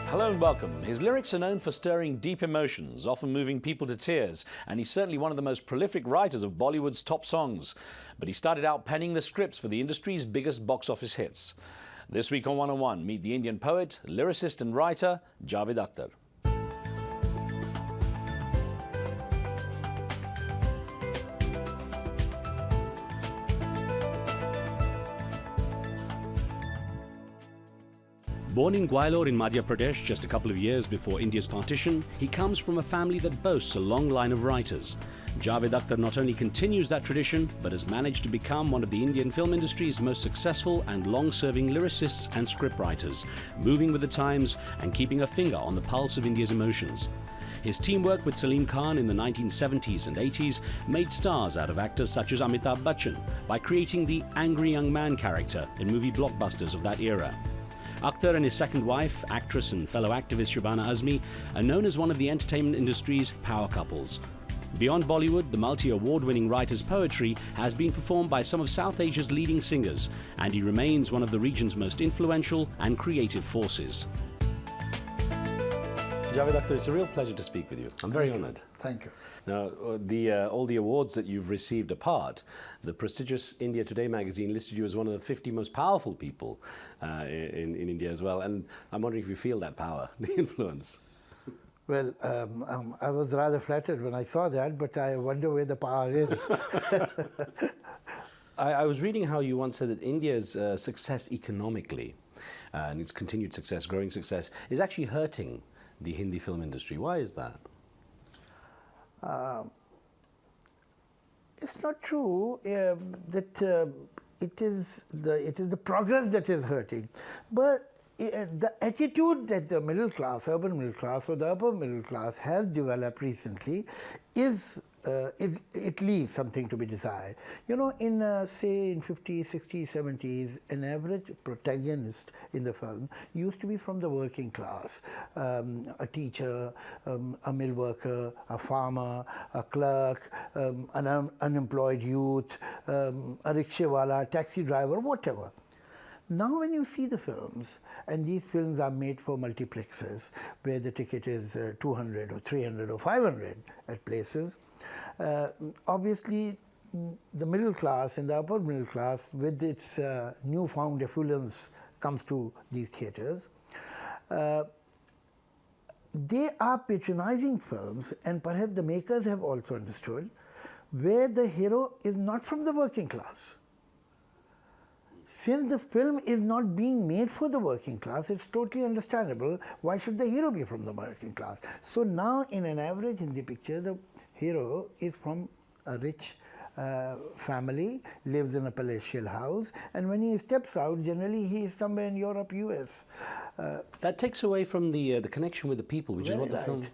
Hello and welcome. His lyrics are known for stirring deep emotions, often moving people to tears, and he's certainly one of the most prolific writers of Bollywood's top songs. But he started out penning the scripts for the industry's biggest box office hits. This week on 101, meet the Indian poet, lyricist and writer, Javed Akhtar. Born in Gwalior in Madhya Pradesh just a couple of years before India's partition, he comes from a family that boasts a long line of writers. Javed Akhtar not only continues that tradition, but has managed to become one of the Indian film industry's most successful and long-serving lyricists and scriptwriters, moving with the times and keeping a finger on the pulse of India's emotions. His teamwork with Salim Khan in the 1970s and 80s made stars out of actors such as Amitabh Bachchan by creating the angry young man character in movie blockbusters of that era. Akhtar and his second wife, actress and fellow activist Shabana Azmi, are known as one of the entertainment industry's power couples. Beyond Bollywood, the multi-award-winning writer's poetry has been performed by some of South Asia's leading singers, and he remains one of the region's most influential and creative forces. Javed Akhtar, it's a real pleasure to speak with you. I'm very honoured. Thank you. Now, all the awards that you've received apart, the prestigious India Today magazine listed you as one of the 50 most powerful people in India as well. And I'm wondering if you feel that power, the influence. Well, I was rather flattered when I saw that, but I wonder where the power is. I was reading how you once said that India's success economically and its continued success, growing success, is actually hurting the Hindi film industry. Why is that? It's not true that it is the progress that is hurting, but the attitude that the middle class, urban middle class, or the upper middle class has developed recently is it leaves something to be desired. You know, say in 50s, 60s, 70s, an average protagonist in the film used to be from the working class, a teacher, a mill worker, a farmer, a clerk, an unemployed youth, a rickshawala, taxi driver, whatever. Now when you see the films, and these films are made for multiplexes, where the ticket is 200 or 300 or 500 at places, obviously the middle class and the upper middle class, with its newfound affluence, comes to these theatres. They are patronizing films, and perhaps the makers have also understood, where the hero is not from the working class. Since the film is not being made for the working class, it's totally understandable why should the hero be from the working class. So now in an average Hindi picture, the hero is from a rich family, lives in a palatial house, and when he steps out, generally he is somewhere in Europe, US. That takes away from the connection with the people, which is what the film...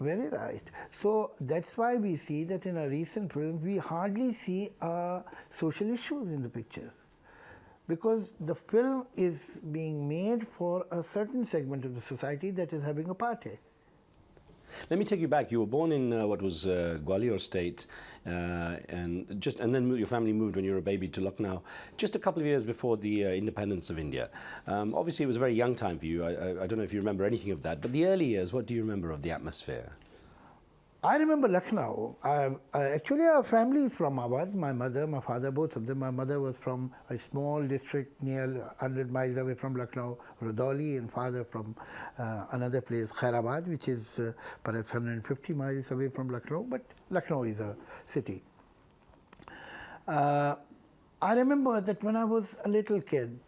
Very right. So that's why we see that in a recent film, we hardly see social issues in the pictures, because the film is being made for a certain segment of the society that is having a party. Let me take you back. You were born in what was Gwalior state, and then your family moved when you were a baby to Lucknow, just a couple of years before the independence of India. Obviously, it was a very young time for you. I don't know if you remember anything of that, but the early years, what do you remember of the atmosphere? I remember Lucknow. Actually, our family is from Awadh. My mother, my father, both of them. My mother was from a small district near 100 miles away from Lucknow, Rudauli, and father from another place, Khairabad, which is perhaps 150 miles away from Lucknow, but Lucknow is a city. I remember that when I was a little kid,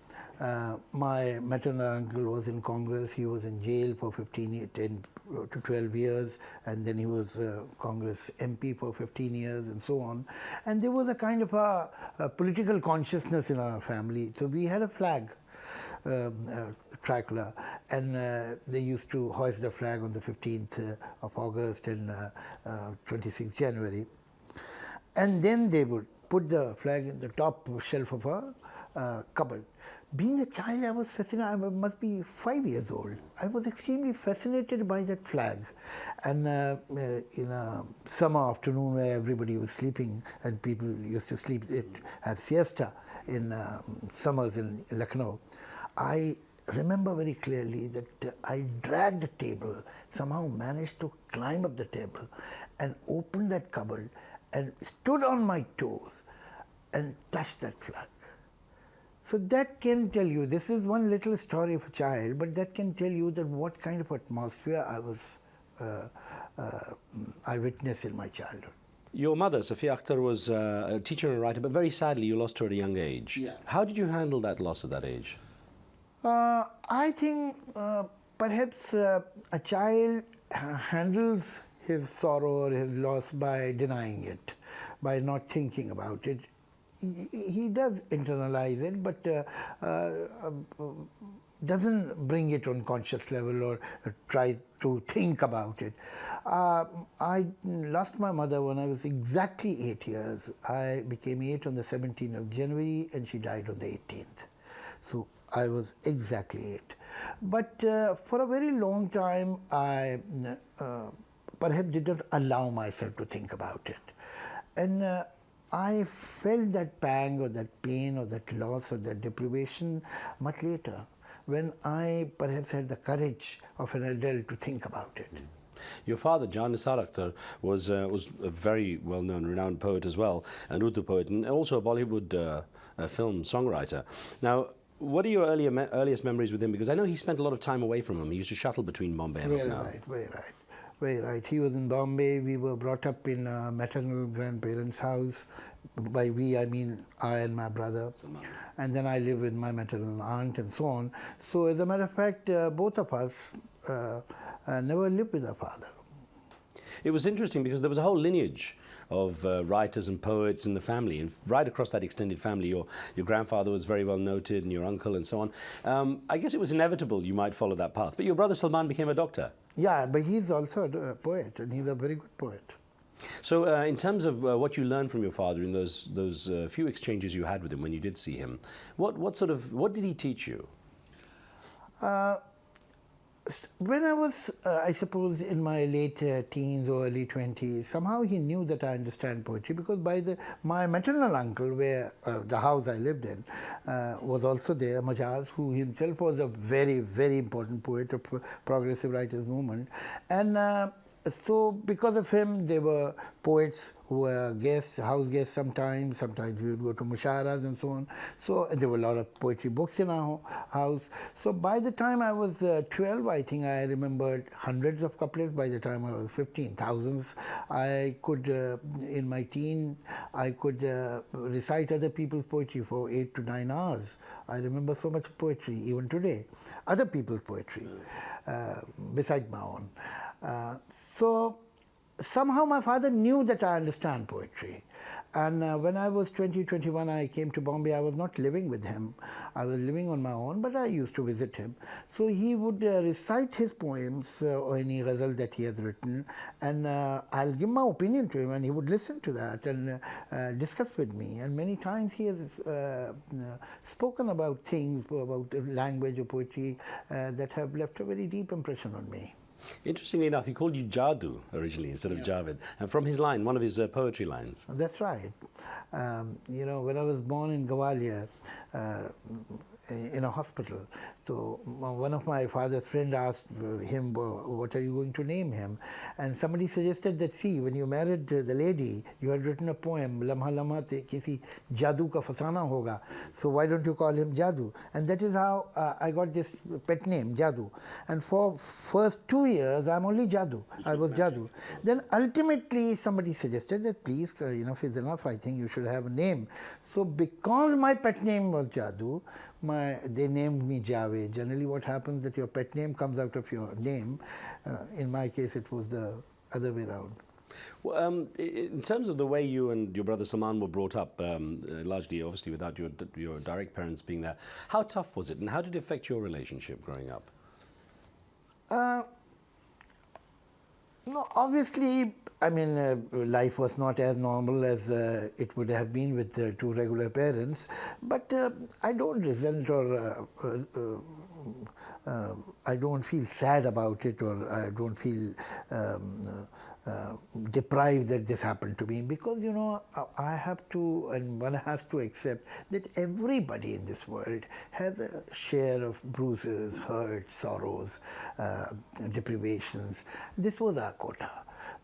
my maternal uncle was in Congress. He was in jail for 10 to 12 years, and then he was Congress MP for 15 years, and so on. And there was a kind of a political consciousness in our family. So we had a flag, tricolor, and they used to hoist the flag on the 15th of August and 26th January. And then they would put the flag in the top shelf of a cupboard. Being a child, I was fascinated. I must be 5 years old. I was extremely fascinated by that flag. And in a summer afternoon where everybody was sleeping and people used to sleep, have siesta in summers in Lucknow, I remember very clearly that I dragged the table, somehow managed to climb up the table and open that cupboard and stood on my toes and touched that flag. So that can tell you, this is one little story of a child, but that can tell you that what kind of atmosphere I witnessed in my childhood. Your mother, Sophia Akhtar, was a teacher and a writer, but very sadly you lost her at a young age. Yeah. How did you handle that loss at that age? I think perhaps a child handles his sorrow or his loss by denying it, by not thinking about it. He does internalize it, but doesn't bring it on conscious level or try to think about it. I lost my mother when I was exactly 8 years. I became 8 on the 17th of January and she died on the 18th. So I was exactly 8. But for a very long time, I perhaps did not allow myself to think about it. And I felt that pang or that pain or that loss or that deprivation much later, when I perhaps had the courage of an adult to think about it. Your father, Jan Nisar Akhtar, was a very well-known, renowned poet as well, an Urdu poet, and also a Bollywood film songwriter. Now, what are your earliest memories with him? Because I know he spent a lot of time away from him. He used to shuttle between Bombay and Lucknow. Very right. He was in Bombay. We were brought up in a maternal grandparents' house. By we, I mean I and my brother. And then I lived with my maternal aunt and so on. So as a matter of fact, both of us never lived with our father. It was interesting because there was a whole lineage of writers and poets in the family, and right across that extended family. Your grandfather was very well noted, and your uncle and so on. I guess it was inevitable you might follow that path. But your brother Salman became a doctor. Yeah, but he's also a poet, and he's a very good poet. So in terms of what you learned from your father in those few exchanges you had with him when you did see him, what did he teach you? When I was, I suppose, in my late teens or early 20s, somehow he knew that I understand poetry, because my maternal uncle, where the house I lived in, was also there, Majaz, who himself was a very, very important poet of progressive writers movement. And so because of him, there were poets who were guests, house guests sometimes we would go to musharas and so on. So there were a lot of poetry books in our house. So by the time I was 12, I think I remembered hundreds of couplets. By the time I was 15, thousands. I could, in my teen, I could recite other people's poetry for 8 to 9 hours. I remember so much poetry, even today. Other people's poetry, besides my own. So somehow my father knew that I understand poetry. And when I was 20, 21, I came to Bombay. I was not living with him. I was living on my own, but I used to visit him. So he would recite his poems or any ghazal that he has written, and I'll give my opinion to him, and he would listen to that and discuss with me. And many times he has spoken about things, about language or poetry that have left a very deep impression on me. Interestingly enough, he called you Jadu originally instead of Javed, and from his line, one of his poetry lines. That's right. You know, when I was born in Gwalior, in a hospital, so one of my father's friends asked him, what are you going to name him? And somebody suggested that, see, when you married the lady, you had written a poem, Lamha Lamha te kisi jadu ka fasana hoga, so why don't you call him Jadu? And that is how I got this pet name, Jadu. And for first 2 years, I'm only Jadu. I was Jadu. Then ultimately, somebody suggested that, please, enough is enough, I think you should have a name. So because my pet name was Jadu, they named me Javed. Generally what happens that your pet name comes out of your name. In my case, it was the other way around. Well, in terms of the way you and your brother Salman were brought up, largely obviously without your direct parents being there, how tough was it, and how did it affect your relationship growing up? No, obviously, I mean, life was not as normal as it would have been with 2 regular parents, but I don't resent or I don't feel sad about it, or I don't feel deprived that this happened to me, because you know I have to, and one has to accept that everybody in this world has a share of bruises, hurts, sorrows, deprivations. This was our quota.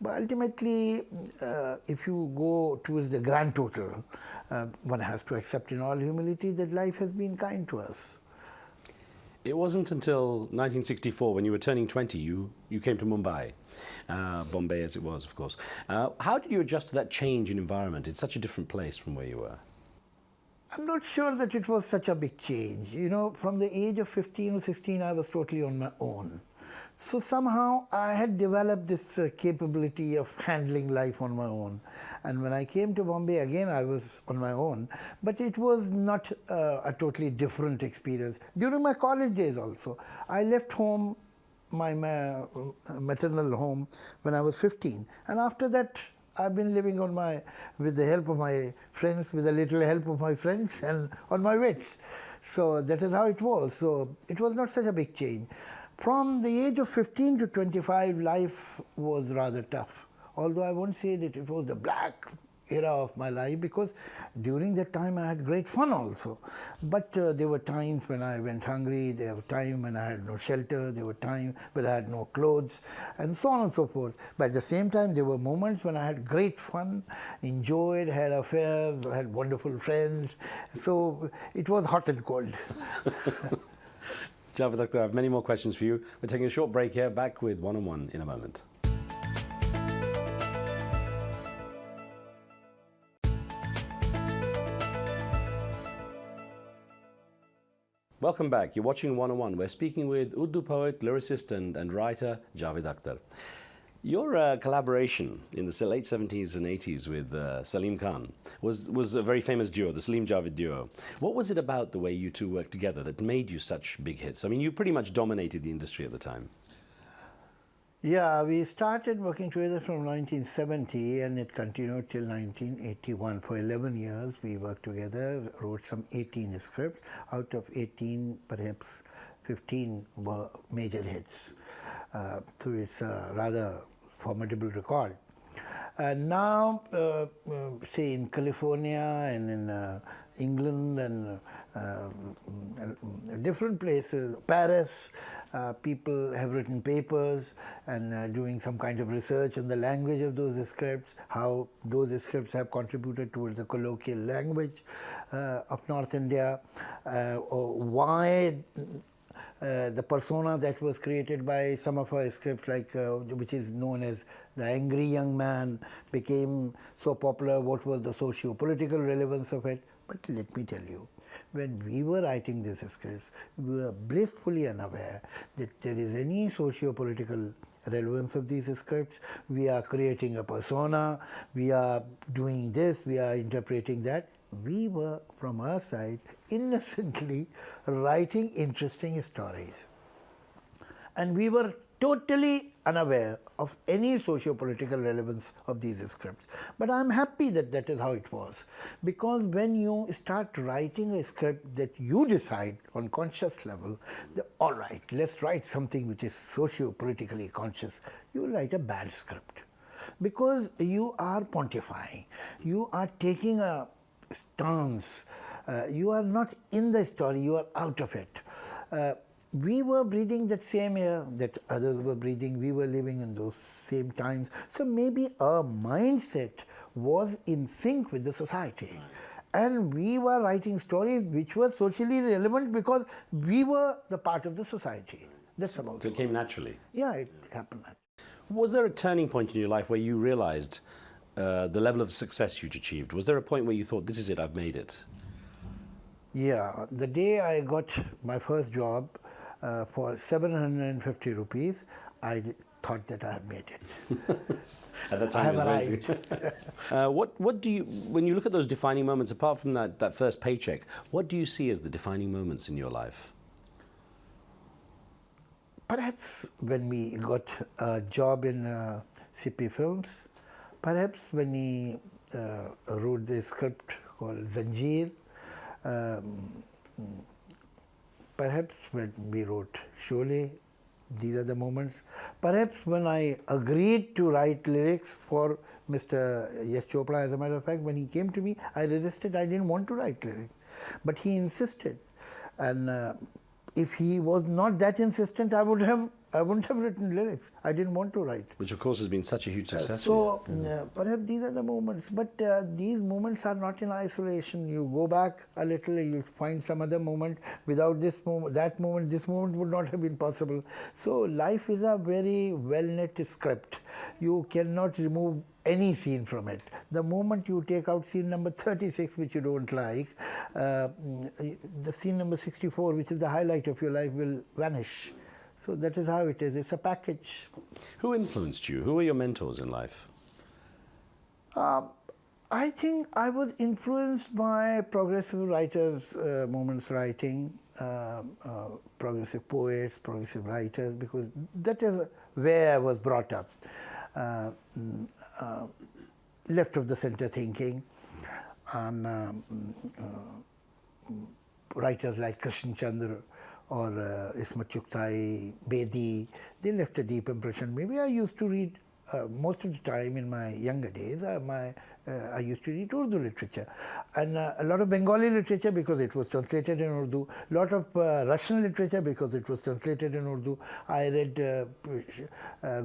But ultimately, if you go towards the grand total, one has to accept in all humility that life has been kind to us. It wasn't until 1964, when you were turning 20, you came to Mumbai, Bombay as it was, of course. How did you adjust to that change in environment? It's such a different place from where you were. I'm not sure that it was such a big change. You know, from the age of 15 or 16, I was totally on my own. So somehow I had developed this capability of handling life on my own. And when I came to Bombay, again I was on my own, but it was not a totally different experience. During my college days also, I left home, my maternal home, when I was 15. And after that, I've been living on with the help of my friends, with a little help of my friends, and on my wits. So that is how it was. So it was not such a big change. From the age of 15 to 25, life was rather tough. Although I won't say that it was the black era of my life, because during that time I had great fun also. But there were times when I went hungry, there were times when I had no shelter, there were times when I had no clothes, and so on and so forth. But at the same time, there were moments when I had great fun, enjoyed, had affairs, had wonderful friends. So it was hot and cold. Javed Akhtar, I have many more questions for you. We're taking a short break here, back with One-on-One in a moment. Welcome back. You're watching One-on-One. We're speaking with Urdu poet, lyricist and writer Javed Akhtar. Your collaboration in the late 70s and 80s with Salim Khan was a very famous duo, the Salim Javed duo. What was it about the way you two worked together that made you such big hits? I mean, you pretty much dominated the industry at the time. Yeah, we started working together from 1970 and it continued till 1981. For 11 years we worked together, wrote some 18 scripts. Out of 18, perhaps 15 were major hits. So it's a rather formidable record. Now, say in California and in England and different places, Paris, people have written papers and doing some kind of research on the language of those scripts, how those scripts have contributed towards the colloquial language of North India, or why the persona that was created by some of our scripts, like which is known as the angry young man, became so popular. What was the socio-political relevance of it? But let me tell you, when we were writing these scripts, we were blissfully unaware that there is any socio-political relevance of these scripts. We are creating a persona, we are doing this, we are interpreting that. We were, from our side, innocently writing interesting stories. And we were totally unaware of any socio-political relevance of these scripts. But I'm happy that that is how it was. Because when you start writing a script that you decide on conscious level, that, all right, let's write something which is socio-politically conscious, you write a bad script. Because you are pontifying, you are taking a stance, you are not in the story, you are out of it. We were breathing that same air that others were breathing, we were living in those same times. So maybe our mindset was in sync with the society. And we were writing stories which were socially relevant because we were the part of the society. That's about it. So it came naturally? Yeah, it happened naturally. Was there a turning point in your life where you realized the level of success you'd achieved? Was there a point where you thought, this is it, I've made it? Yeah, the day I got my first job for 750 rupees, I thought that I have made it. At that time, it was amazing. What do you, when you look at those defining moments, apart from that first paycheck, what do you see as the defining moments in your life? Perhaps when we got a job in CP Films, perhaps when he wrote the script called Zanjeer, perhaps when we wrote Sholay, these are the moments. Perhaps when I agreed to write lyrics for Mr. Yash Chopra, as a matter of fact, when he came to me, I resisted. I didn't want to write lyrics. But he insisted. And if he was not that insistent, I wouldn't have written lyrics. I didn't want to write. Which, of course, has been such a huge success. Perhaps these are the moments. But these moments are not in isolation. You go back a little, you find some other moment. Without this moment, that moment, this moment would not have been possible. So life is a very well-knit script. You cannot remove any scene from it. The moment you take out scene number 36, which you don't like, the scene number 64, which is the highlight of your life, will vanish. So that is how it is. It's a package. Who influenced you? Who were your mentors in life? I think I was influenced by progressive writers, moments writing, progressive poets, progressive writers, because that is where I was brought up. Left of the center thinking, and writers like Krishan Chandra or Ismat Chughtai, Bedi, they left a deep impression. Maybe I used to read most of the time in my younger days, I used to read Urdu literature, and a lot of Bengali literature because it was translated in Urdu, a lot of Russian literature because it was translated in Urdu. I read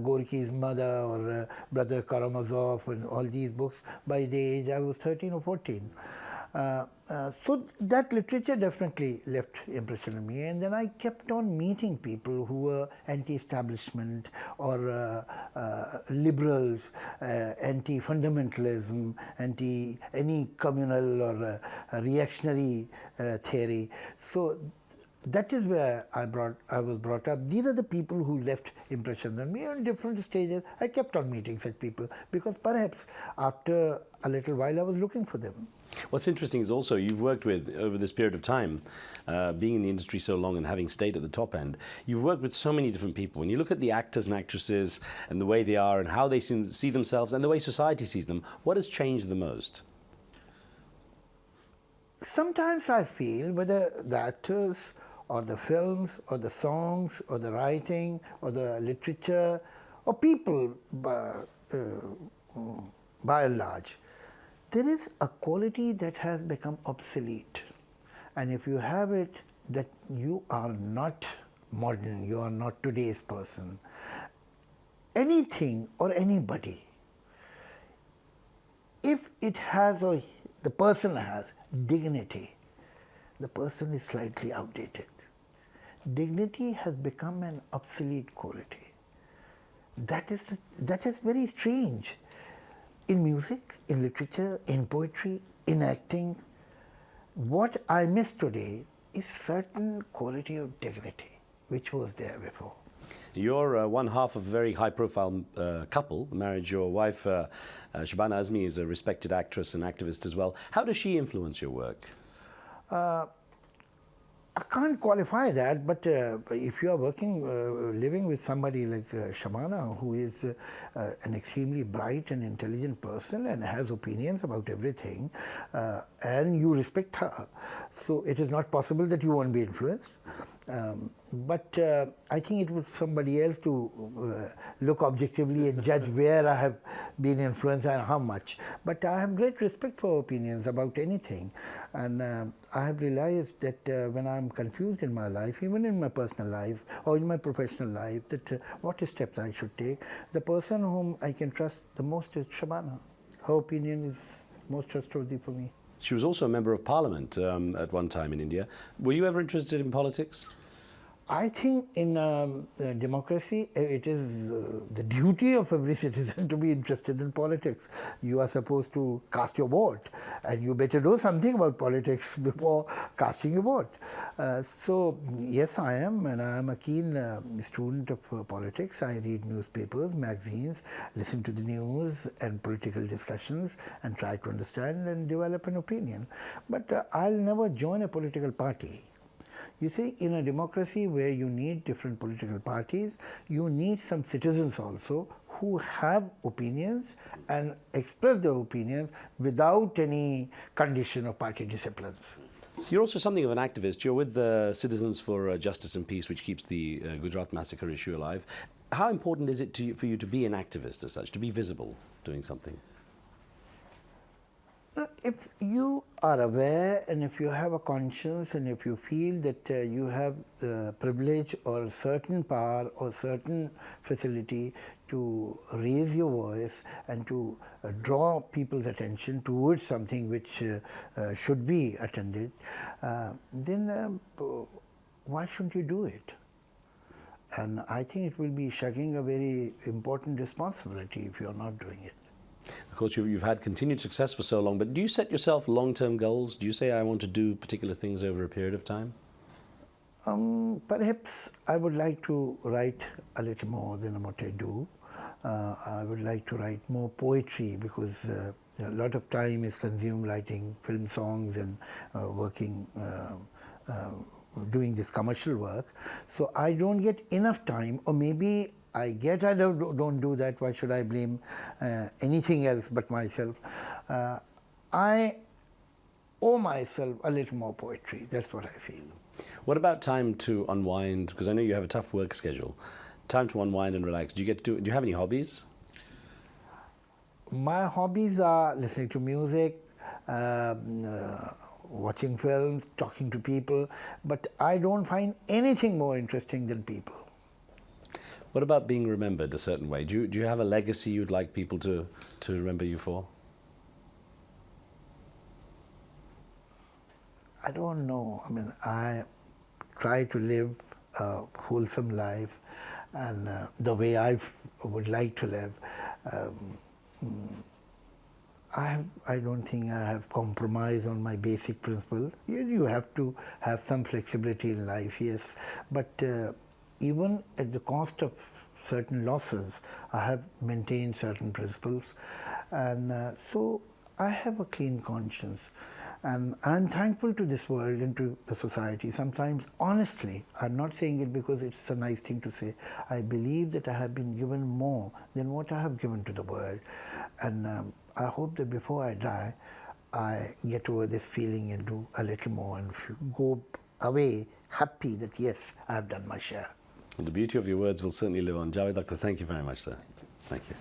Gorky's Mother or Brother Karamazov and all these books by the age I was 13 or 14. So that literature definitely left impression on me, and then I kept on meeting people who were anti-establishment or liberals, anti-fundamentalism, anti any communal or reactionary theory. So that is where I was brought up. These are the people who left impressions on me on different stages. I kept on meeting such people because perhaps after a little while I was looking for them. What's interesting is also you've worked with, over this period of time, being in the industry so long and having stayed at the top end, you've worked with so many different people. When you look at the actors and actresses and the way they are and how they see themselves and the way society sees them, what has changed the most? Sometimes I feel whether the actors or the films or the songs or the writing or the literature or people by and large, there is a quality that has become obsolete, and if you have it, that you are not modern, you are not today's person. Anything or anybody, if it has or the person has dignity, the person is slightly outdated. Dignity has become an obsolete quality. That is very strange. In music, in literature, in poetry, in acting, what I miss today is certain quality of dignity which was there before. You're one half of a very high-profile couple, marriage. Your wife, Shabana Azmi, is a respected actress and activist as well. How does she influence your work? I can't qualify that, but if you are living with somebody like Shabana, who is an extremely bright and intelligent person and has opinions about everything, and you respect her, so it is not possible that you won't be influenced. But I think it was somebody else to look objectively and judge where I have been influenced and how much. But I have great respect for opinions about anything. And I have realized that when I am confused in my life, even in my personal life or in my professional life, that what steps I should take, the person whom I can trust the most is Shabana. Her opinion is most trustworthy for me. She was also a member of parliament at one time in India. Were you ever interested in politics? I think in democracy, it is the duty of every citizen to be interested in politics. You are supposed to cast your vote, and you better know something about politics before casting your vote. So, yes, I am, and I am a keen student of politics. I read newspapers, magazines, listen to the news and political discussions, and try to understand and develop an opinion. But I'll never join a political party. You see, in a democracy where you need different political parties, you need some citizens also who have opinions and express their opinions without any condition of party disciplines. You're also something of an activist. You're with the Citizens for Justice and Peace, which keeps the Gujarat massacre issue alive. How important is it for you to be an activist as such, to be visible doing something? If you are aware and if you have a conscience and if you feel that you have the privilege or certain power or certain facility to raise your voice and to draw people's attention towards something which should be attended, then why shouldn't you do it? And I think it will be shirking a very important responsibility if you are not doing it. Of course, you've had continued success for so long, but do you set yourself long-term goals? Do you say, I want to do particular things over a period of time? Perhaps I would like to write a little more than what I do. I would like to write more poetry because a lot of time is consumed writing film songs and working, doing this commercial work. So I don't get enough time, or maybe I don't do that. Why should I blame anything else but myself? I owe myself a little more poetry. That's what I feel. What about time to unwind? Because I know you have a tough work schedule. Time to unwind and relax. Do you have any hobbies? My hobbies are listening to music, watching films, talking to people, but I don't find anything more interesting than people. What about being remembered a certain way? Do you have a legacy you'd like people to remember you for? I don't know. I mean, I try to live a wholesome life and the way I would like to live. I don't think I have compromised on my basic principle. You have to have some flexibility in life, yes, but even at the cost of certain losses, I have maintained certain principles, and so I have a clean conscience, and I'm thankful to this world and to the society. Sometimes, honestly, I'm not saying it because it's a nice thing to say. I believe that I have been given more than what I have given to the world, and I hope that before I die, I get over this feeling and do a little more and go away happy that yes, I have done my share. Well, the beauty of your words will certainly live on. Javed Akhtar, thank you very much, sir. Thank you.